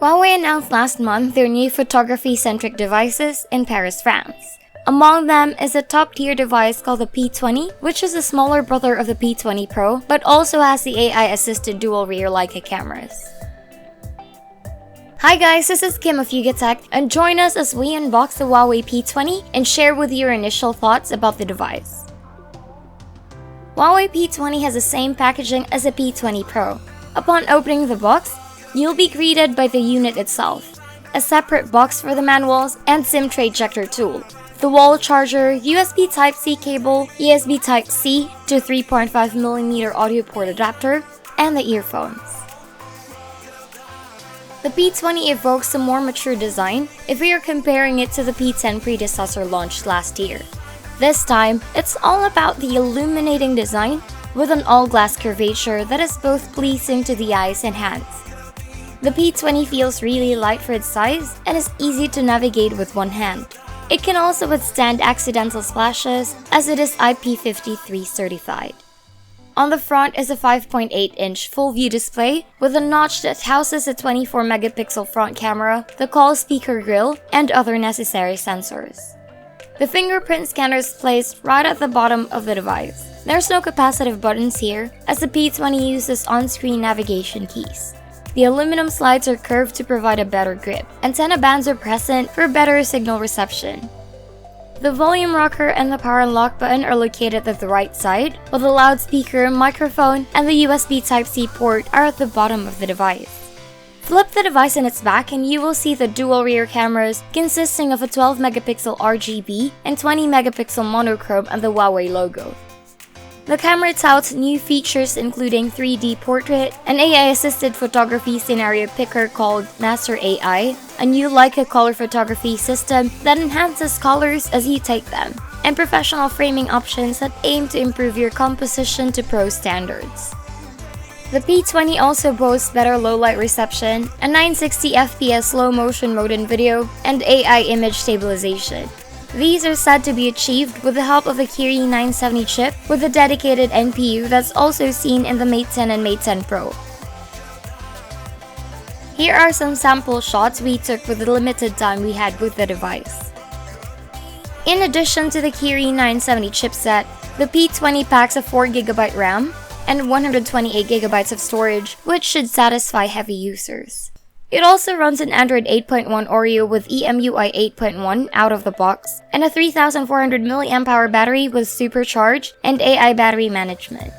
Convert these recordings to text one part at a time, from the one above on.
Huawei announced last month their new photography-centric devices in Paris, France. Among them is a top-tier device called the P20, which is a smaller brother of the P20 Pro, but also has the AI-assisted dual rear Leica cameras. Hi guys, this is Kim of Tech, and join us as we unbox the Huawei P20 and share with you your initial thoughts about the device. Huawei P20 has the same packaging as the P20 Pro. Upon opening the box, you'll be greeted by the unit itself, a separate box for the manuals and SIM tray ejector tool, the wall charger, USB Type-C cable, USB Type-C to 3.5mm audio port adapter, and the earphones. The P20 evokes a more mature design if we are comparing it to the P10 predecessor launched last year. This time, it's all about the illuminating design with an all-glass curvature that is both pleasing to the eyes and hands. The P20 feels really light for its size and is easy to navigate with one hand. It can also withstand accidental splashes as it is IP53 certified. On the front is a 5.8-inch full-view display with a notch that houses a 24-megapixel front camera, the call speaker grille, and other necessary sensors. The fingerprint scanner is placed right at the bottom of the device. There's no capacitive buttons here, as the P20 uses on-screen navigation keys. The aluminum slides are curved to provide a better grip. Antenna bands are present for better signal reception. The volume rocker and the power unlock button are located at the right side, while the loudspeaker, microphone, and the USB Type-C port are at the bottom of the device. Flip the device on its back and you will see the dual rear cameras consisting of a 12-megapixel RGB and 20-megapixel monochrome and the Huawei logo. The camera touts new features including 3D portrait, an AI-assisted photography scenario picker called Master AI, a new Leica color photography system that enhances colors as you take them, and professional framing options that aim to improve your composition to pro standards. The P20 also boasts better low-light reception, a 960fps slow-motion mode in video, and AI image stabilization. These are said to be achieved with the help of a Kirin 970 chip with a dedicated NPU that's also seen in the Mate 10 and Mate 10 Pro. Here are some sample shots we took with the limited time we had with the device. In addition to the Kirin 970 chipset, the P20 packs a 4GB RAM and 128GB of storage, which should satisfy heavy users. It also runs an Android 8.1 Oreo with EMUI 8.1 out of the box, and a 3400mAh battery with supercharge and AI battery management.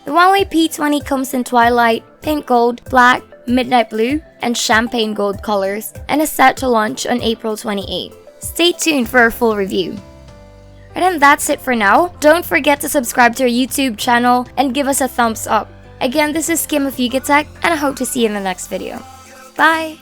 The Huawei P20 comes in twilight, pink gold, black, midnight blue, and champagne gold colors, and is set to launch on April 28. Stay tuned for a full review. And that's it for now. Don't forget to subscribe to our YouTube channel and give us a thumbs up. Again, this is Kim of Tech, and I hope to see you in the next video. Bye!